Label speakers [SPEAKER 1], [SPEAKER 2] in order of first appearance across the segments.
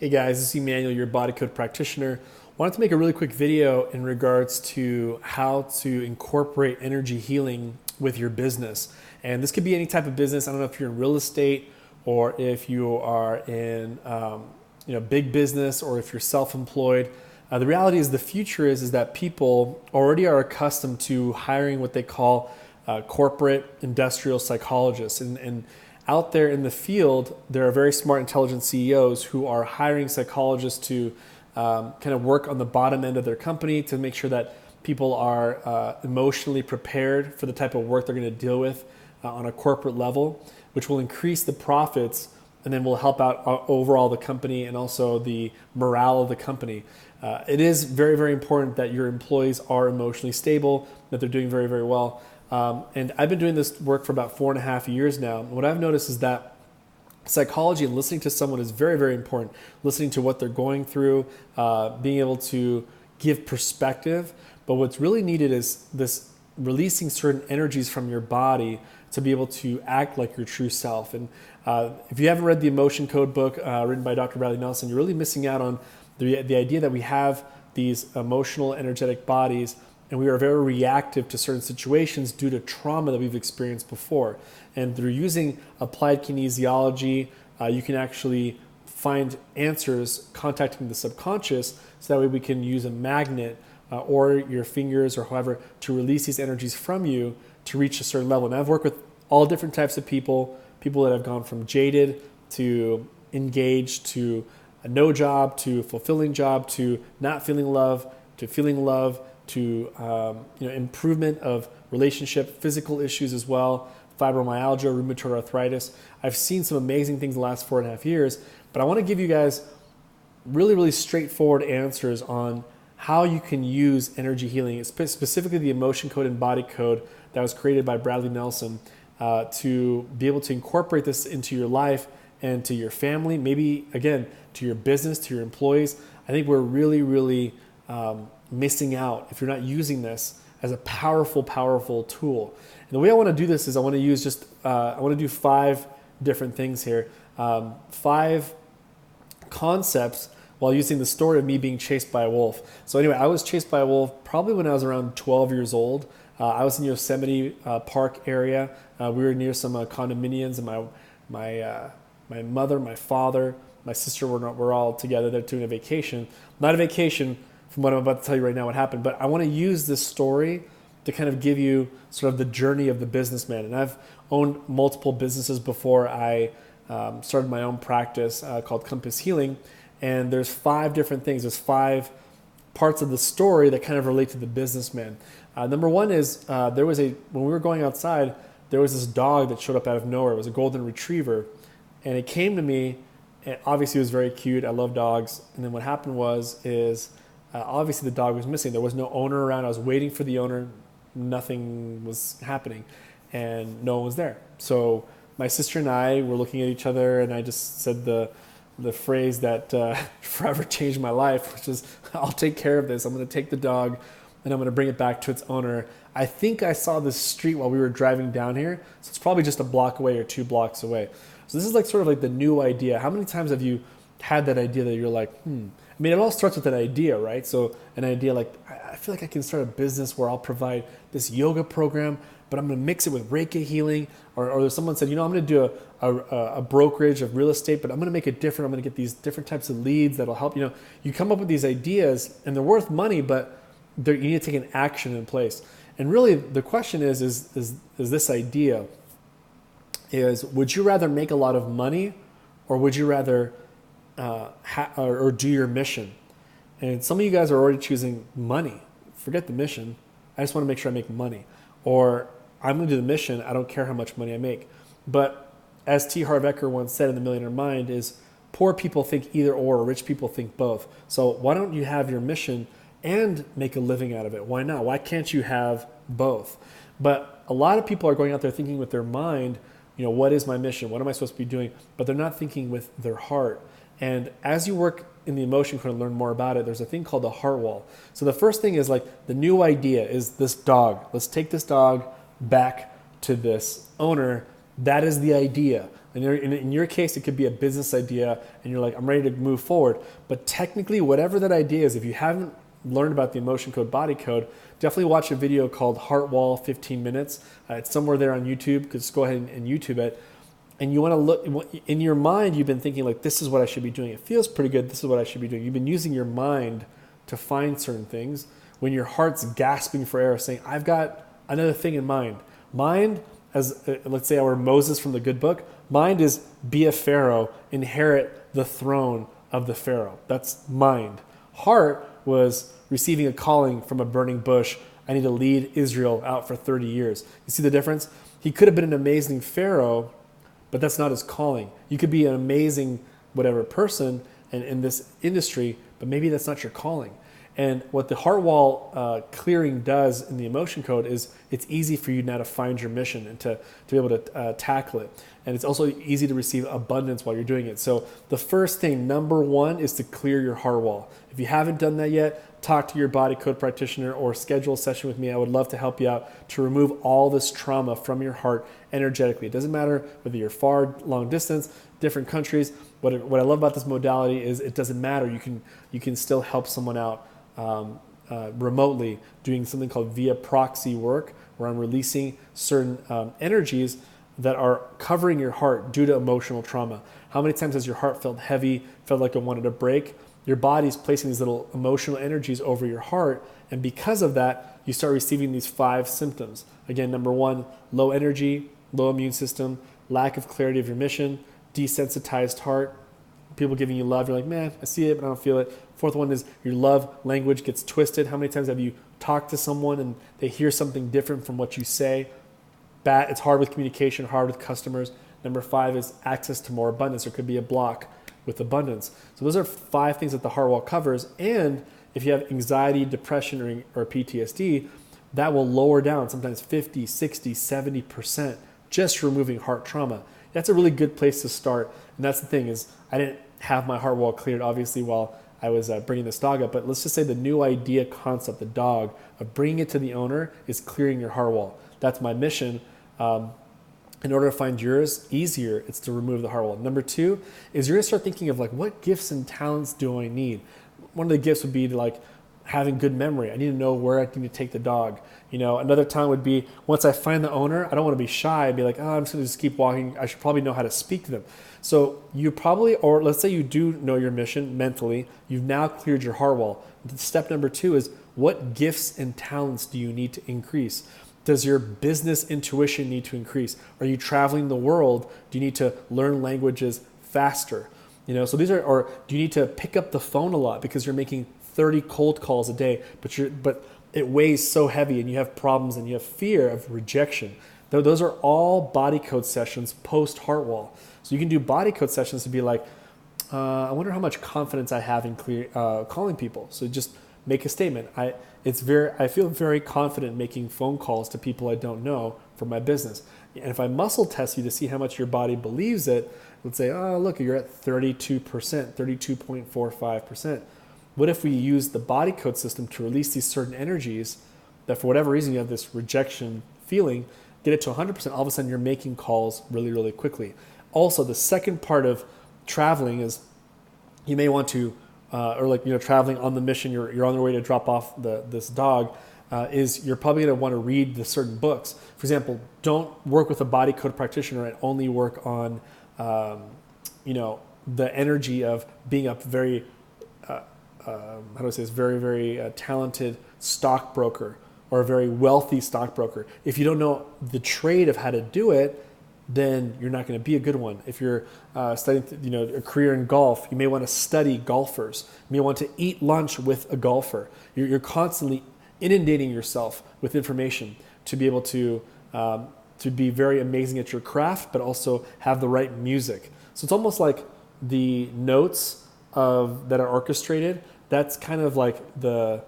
[SPEAKER 1] Hey guys, this is Emmanuel, your body code practitioner. Wanted to make a really quick video in regards to how to incorporate energy healing with your business. And this could be any type of business. I don't know if you're in real estate or if you are in big business or if you're self-employed. The reality is the future is that people already are accustomed to hiring what they call corporate industrial psychologists. And out there in the field, there are very smart, intelligent CEOs who are hiring psychologists to kind of work on the bottom end of their company to make sure that people are emotionally prepared for the type of work they're going to deal with on a corporate level, which will increase the profits and then will help out overall the company and also the morale of the company. It is very, very important that your employees are emotionally stable, that they're doing very, very well. And I've been doing this work for about 4.5 years now. What I've noticed is that psychology and listening to someone is very, very important. Listening to what they're going through, being able to give perspective. But what's really needed is this releasing certain energies from your body to be able to act like your true self. And if you haven't read the Emotion Code book written by Dr. Bradley Nelson, you're really missing out on the idea that we have these emotional, energetic bodies and we are very reactive to certain situations due to trauma that we've experienced before. And through using applied kinesiology, you can actually find answers contacting the subconscious, so that way we can use a magnet or your fingers or however to release these energies from you to reach a certain level. And I've worked with all different types of people that have gone from jaded to engaged to a no job to fulfilling job to not feeling love to feeling love to improvement of relationship, physical issues as well, fibromyalgia, rheumatoid arthritis. I've seen some amazing things in the last 4.5 years, but I want to give you guys really, really straightforward answers on how you can use energy healing, specifically the emotion code and body code that was created by Bradley Nelson, to be able to incorporate this into your life and to your family, maybe again, to your business, to your employees. I think we're really, really missing out if you're not using this as a powerful, powerful tool. And the way I want to do this is I want to use I want to do 5 different things here, 5 concepts while using the story of me being chased by a wolf. So anyway, I was chased by a wolf probably when I was around 12 years old. I was in Yosemite Park area. We were near some condominiums, and my mother, my father, my sister were all together there doing a vacation. Not a vacation from what I'm about to tell you right now what happened, but I want to use this story to kind of give you sort of the journey of the businessman. And I've owned multiple businesses before I started my own practice called Compass Healing. And there's 5 different things. There's 5 parts of the story that kind of relate to the businessman. Number one is when we were going outside, there was this dog that showed up out of nowhere. It was a golden retriever. And it came to me, and obviously it was very cute. I love dogs. And then what happened is obviously the dog was missing. There was no owner around. I was waiting for the owner. Nothing was happening, and no one was there. So my sister and I were looking at each other, and I just said the phrase that forever changed my life, which is, I'll take care of this. I'm going to take the dog, and I'm going to bring it back to its owner. I think I saw this street while we were driving down here, so it's probably just a block away or 2 blocks away. So this is like sort of like the new idea. How many times have you had that idea that you're like, I mean, it all starts with an idea, right? So an idea like, I feel like I can start a business where I'll provide this yoga program, but I'm going to mix it with Reiki healing. Or someone said, I'm going to do a brokerage of real estate, but I'm going to make it different. I'm going to get these different types of leads that'll help. You come up with these ideas, and they're worth money, but you need to take an action in place. And really, the question is this idea is, would you rather make a lot of money, or would you rather or do your mission? And some of you guys are already choosing money. Forget the mission. I just want to make sure I make money. Or I'm going to do the mission. I don't care how much money I make. But as T. Harv Eker once said in The Millionaire Mind is, poor people think either or rich people think both. So why don't you have your mission and make a living out of it? Why not? Why can't you have both? But a lot of people are going out there thinking with their mind, what is my mission? What am I supposed to be doing? But they're not thinking with their heart. And as you work in the emotion code and learn more about it, there's a thing called the heart wall. So the first thing is like the new idea is this dog. Let's take this dog back to this owner That is the idea. And in your case, it could be a business idea and you're like, I'm ready to move forward. But technically, whatever that idea is, if you haven't learned about the emotion code, body code, definitely watch a video called Heart Wall 15 Minutes. It's somewhere there on YouTube. Just go ahead and YouTube it. And you want to look, in your mind, you've been thinking like, this is what I should be doing. It feels pretty good. This is what I should be doing. You've been using your mind to find certain things when your heart's gasping for air, saying, I've got another thing in mind. Mind, as let's say our Moses from the good book, mind is be a Pharaoh, inherit the throne of the Pharaoh. That's mind. Heart was receiving a calling from a burning bush. I need to lead Israel out for 30 years. You see the difference? He could have been an amazing Pharaoh, but that's not his calling. You could be an amazing whatever person in this industry, but maybe that's not your calling. And what the heart wall clearing does in the emotion code is it's easy for you now to find your mission and to be able to tackle it. And it's also easy to receive abundance while you're doing it. So the first thing, number one, is to clear your heart wall. If you haven't done that yet, talk to your body code practitioner or schedule a session with me. I would love to help you out to remove all this trauma from your heart energetically. It doesn't matter whether you're far, long distance, different countries. What I love about this modality is it doesn't matter. You can still help someone out remotely, doing something called via proxy work, where I'm releasing certain energies that are covering your heart due to emotional trauma. How many times has your heart felt heavy, felt like it wanted to break? Your body's placing these little emotional energies over your heart, and because of that, you start receiving these 5 symptoms. Again, number 1, low energy, low immune system, lack of clarity of your mission, desensitized heart, people giving you love, you're like, man, I see it, but I don't feel it. 4th one is your love language gets twisted. How many times have you talked to someone and they hear something different from what you say? It's hard with communication, hard with customers. Number 5 is access to more abundance. There could be a block with abundance. So those are 5 things that the heart wall covers. And if you have anxiety, depression, or PTSD, that will lower down sometimes 50, 60, 70% just removing heart trauma. That's a really good place to start. And that's the thing is I didn't have my heart wall cleared, obviously, while I was bringing this dog up. But let's just say the new idea concept, the dog, of bringing it to the owner is clearing your heart wall. That's my mission. In order to find yours easier, it's to remove the heart wall. Number 2 is you're gonna start thinking of like, what gifts and talents do I need? One of the gifts would be to like having good memory. I need to know where I need to take the dog. You know, another talent would be once I find the owner, I don't want to be shy and be like, oh, I'm just gonna just keep walking. I should probably know how to speak to them. So you probably, or let's say you do know your mission mentally, you've now cleared your heart wall. Step number 2 is what gifts and talents do you need to increase? Does your business intuition need to increase? Are you traveling the world? Do you need to learn languages faster? You know, so these are, or do you need to pick up the phone a lot because you're making 30 cold calls a day, but it weighs so heavy and you have problems and you have fear of rejection. Those are all body code sessions post heart wall. So you can do body code sessions to be like, I wonder how much confidence I have in calling people. So just make a statement. I feel very confident making phone calls to people I don't know for my business. And if I muscle test you to see how much your body believes it, let's say, oh, look, you're at 32%, 32.45%. What if we use the body code system to release these certain energies that for whatever reason you have this rejection feeling, get it to 100%, all of a sudden you're making calls really, really quickly. Also, the second part of traveling is you may want to or like, you know, traveling on the mission, you're on the way to drop off this dog, is you're probably going to want to read the certain books. For example, don't work with a body code practitioner and only work on, you know, the energy of being a very, how do I say this, very, very talented stockbroker or a very wealthy stockbroker. If you don't know the trade of how to do it, then you're not going to be a good one. If you're studying, you know, a career in golf, you may want to study golfers. You may want to eat lunch with a golfer. You're constantly inundating yourself with information to be able to be very amazing at your craft, but also have the right music. So it's almost like the notes that are orchestrated. That's kind of like the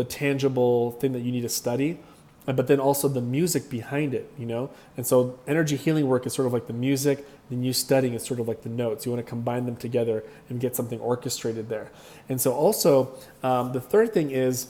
[SPEAKER 1] tangible thing that you need to study. But then also the music behind it, you know? And so energy healing work is sort of like the music, then you studying is sort of like the notes. You want to combine them together and get something orchestrated there. And so also, the third thing is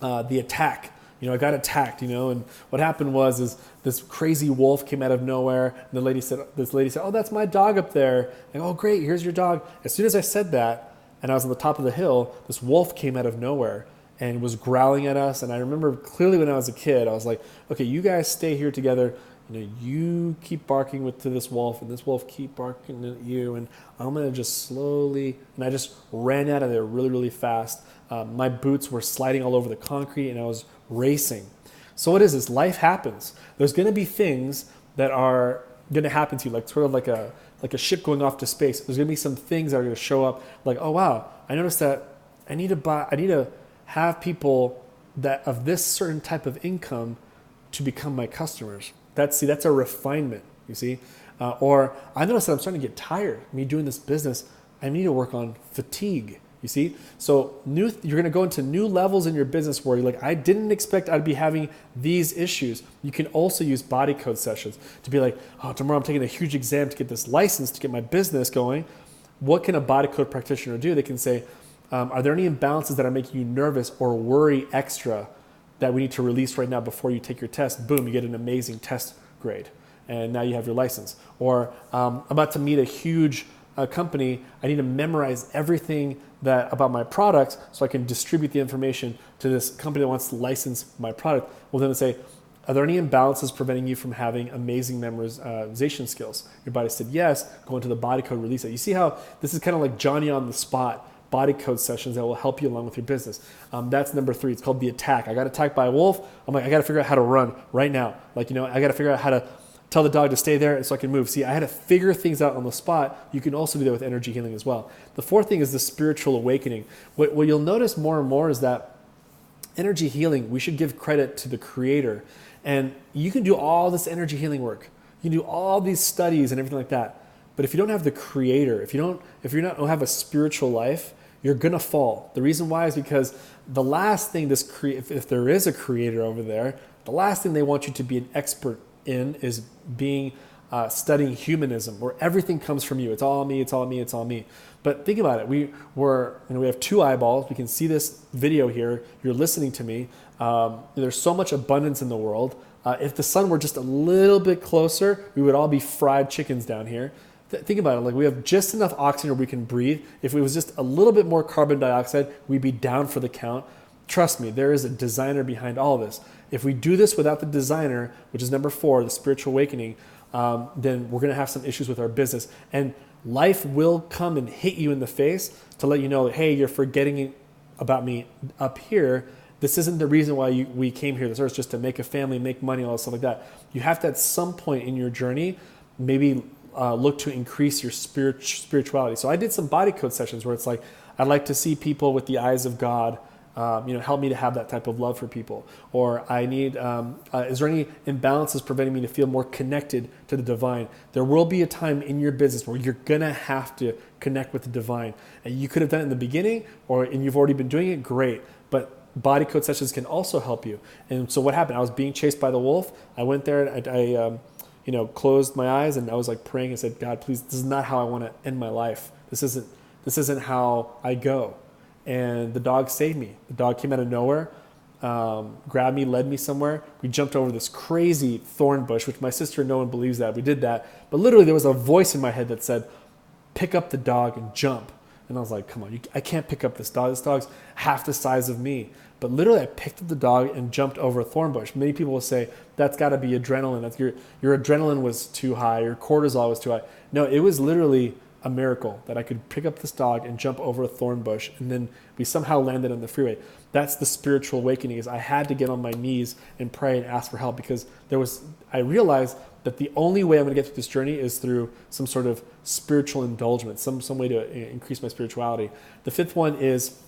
[SPEAKER 1] the attack. I got attacked, and what happened is this crazy wolf came out of nowhere, and this lady said, oh, that's my dog up there. And, oh, great, here's your dog. As soon as I said that, and I was on the top of the hill, this wolf came out of nowhere and was growling at us. And I remember clearly when I was a kid, I was like, okay, you guys stay here together. You keep barking to this wolf, and this wolf keep barking at you, and I'm going to just slowly, and I just ran out of there really, really fast. My boots were sliding all over the concrete, and I was racing. So what is this? Life happens. There's going to be things that are going to happen to you, like sort of like a ship going off to space. There's going to be some things that are going to show up, like, oh wow, I noticed that I need to have people that of this certain type of income to become my customers. That's a refinement, you see. Or I noticed that I'm starting to get tired. Me doing this business, I need to work on fatigue, you see. So you're going to go into new levels in your business where you're like, I didn't expect I'd be having these issues. You can also use body code sessions to be like, oh, tomorrow I'm taking a huge exam to get this license to get my business going. What can a body code practitioner do? They can say, are there any imbalances that are making you nervous or worry extra that we need to release right now before you take your test? Boom, you get an amazing test grade, and now you have your license. Or I'm about to meet a huge company. I need to memorize everything about my product so I can distribute the information to this company that wants to license my product. Well, then they say, are there any imbalances preventing you from having amazing memorization skills? Your body said yes. Go into the body code, release it. You see how this is kind of like Johnny on the spot body code sessions that will help you along with your business. That's number 3. It's called the attack. I got attacked by a wolf. I'm like, I got to figure out how to run right now. I got to figure out how to tell the dog to stay there so I can move. See, I had to figure things out on the spot. You can also do that with energy healing as well. The 4th thing is the spiritual awakening. What you'll notice more and more is that energy healing, we should give credit to the creator. And you can do all this energy healing work. You can do all these studies and everything like that. But if you don't have the creator, if you don't have a spiritual life, you're going to fall. The reason why is because the last thing if there is a creator over there, the last thing they want you to be an expert in is studying humanism, where everything comes from you. It's all me, it's all me, it's all me. But think about it. We have 2 eyeballs. We can see this video here. You're listening to me. There's so much abundance in the world. If the sun were just a little bit closer, we would all be fried chickens down here. Think about it, like we have just enough oxygen where we can breathe. If it was just a little bit more carbon dioxide, we'd be down for the count. Trust me, there is a designer behind all of this. If we do this without the designer, which is number 4, the spiritual awakening, then we're going to have some issues with our business. And life will come and hit you in the face to let you know, hey, you're forgetting about me up here. This isn't the reason why we came here. This earth is just to make a family, make money, all that stuff like that. You have to, at some point in your journey, maybe look to increase your spirituality. So I did some body code sessions where it's like, I'd like to see people with the eyes of God, help me to have that type of love for people. Or I need, is there any imbalances preventing me to feel more connected to the divine? There will be a time in your business where you're going to have to connect with the divine. And you could have done it in the beginning, and you've already been doing it, great. But body code sessions can also help you. And so what happened? I was being chased by the wolf. I went there and I closed my eyes and I was like praying and said, God, please, this is not how I want to end my life. This isn't how I go. And the dog saved me. The dog came out of nowhere, grabbed me, led me somewhere. We jumped over this crazy thorn bush, which my sister, no one believes that. We did that. But literally there was a voice in my head that said, pick up the dog and jump. And I was like, come on, I can't pick up this dog. This dog's half the size of me. But literally I picked up the dog and jumped over a thorn bush. Many people will say, that's got to be adrenaline. That's your adrenaline was too high. Your cortisol was too high. No, it was literally a miracle that I could pick up this dog and jump over a thorn bush. And then we somehow landed on the freeway. That's the spiritual awakening, is I had to get on my knees and pray and ask for help, because I realized that the only way I'm going to get through this journey is through some sort of spiritual indulgence, some way to increase my spirituality. The 5th one is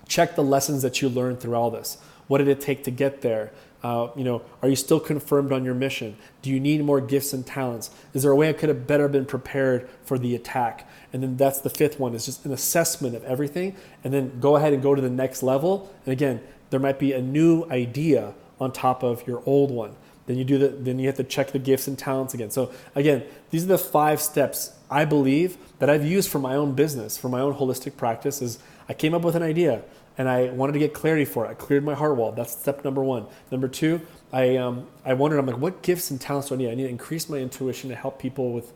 [SPEAKER 1] check the lessons that you learned through all this. What did it take to get there? Are you still confirmed on your mission? Do you need more gifts and talents? Is there a way I could have better been prepared for the attack? And then that's the 5th one, is just an assessment of everything, and then go ahead and go to the next level. And again, there might be a new idea on top of your old one. Then you have to check the gifts and talents again. So again, these are the 5 steps I believe that I've used for my own business, for my own holistic practice. Is I came up with an idea and I wanted to get clarity for it. I cleared my heart wall. That's step number one. Number two, I wondered, I'm like, what gifts and talents do I need? I need to increase my intuition to help people with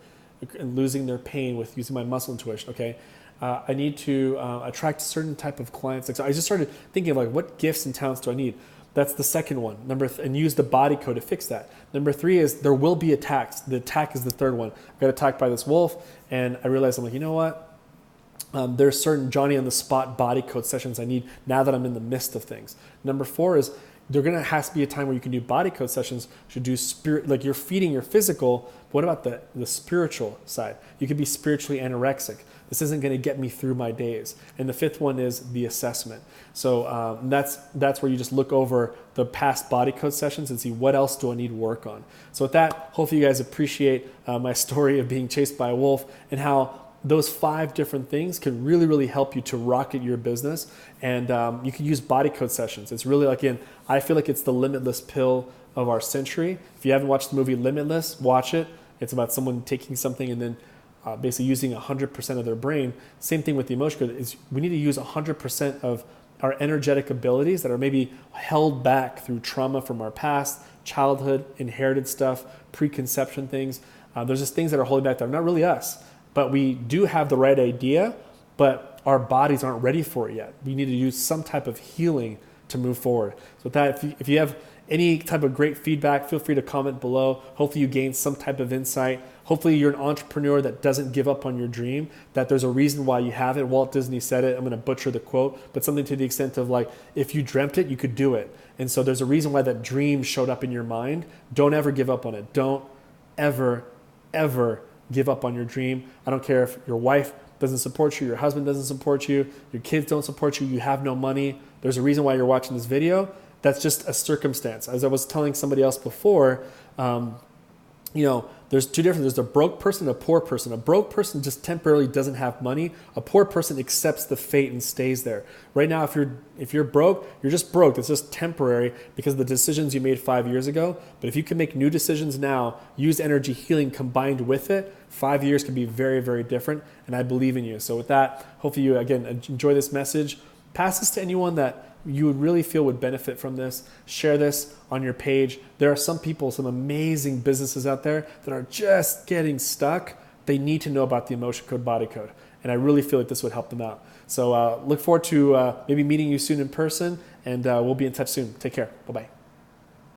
[SPEAKER 1] losing their pain with using my muscle intuition. Okay. I need to attract a certain type of clients. So I just started thinking of like, what gifts and talents do I need? That's the second one. And use the body code to fix that. Number three is there will be attacks. The attack is the third one. I got attacked by this wolf, and I realized, I'm like, you know what? There's certain Johnny on the spot body code sessions I need now that I'm in the midst of things. Number four is there gonna has to be a time where you can do body code sessions. You should do spirit, like you're feeding your physical. What about the spiritual side? You could be spiritually anorexic. This isn't going to get me through my days. And the fifth one is the assessment. So that's where you just look over the past body code sessions and see what else do I need work on. So with that, hopefully you guys appreciate my story of being chased by a wolf and how those 5 different things can really, really help you to rocket your business. And you can use body code sessions. It's really like I feel like it's the limitless pill of our century. If you haven't watched the movie Limitless, watch it. It's about someone taking something and then basically using 100% of their brain. Same thing with the emotion code is we need to use 100% of our energetic abilities that are maybe held back through trauma from our past, childhood, inherited stuff, preconception things. There's just things that are holding back that are not really us, but we do have the right idea, but our bodies aren't ready for it yet. We need to use some type of healing to move forward. So with that, if you have any type of great feedback, feel free to comment below. Hopefully you gain some type of insight. Hopefully you're an entrepreneur that doesn't give up on your dream, that there's a reason why you have it. Walt Disney said it. I'm going to butcher the quote, but something to the extent of like, if you dreamt it, you could do it. And so there's a reason why that dream showed up in your mind. Don't ever give up on it. Don't ever, ever give up on your dream. I don't care if your wife doesn't support you, your husband doesn't support you, your kids don't support you, you have no money. There's a reason why you're watching this video. That's just a circumstance. As I was telling somebody else before, there's two different. There's a broke person and a poor person. A broke person just temporarily doesn't have money. A poor person accepts the fate and stays there. Right now, if you're broke, you're just broke. It's just temporary because of the decisions you made 5 years ago. But if you can make new decisions now, use energy healing combined with it, 5 years can be very, very different. And I believe in you. So with that, hopefully you, again, enjoy this message. Pass this to anyone that you would really feel would benefit from this. Share this on your page. There are some people, some amazing businesses out there that are just getting stuck. They need to know about the emotion code, body code. And I really feel like this would help them out. So look forward to maybe meeting you soon in person, and we'll be in touch soon. Take care. Bye-bye.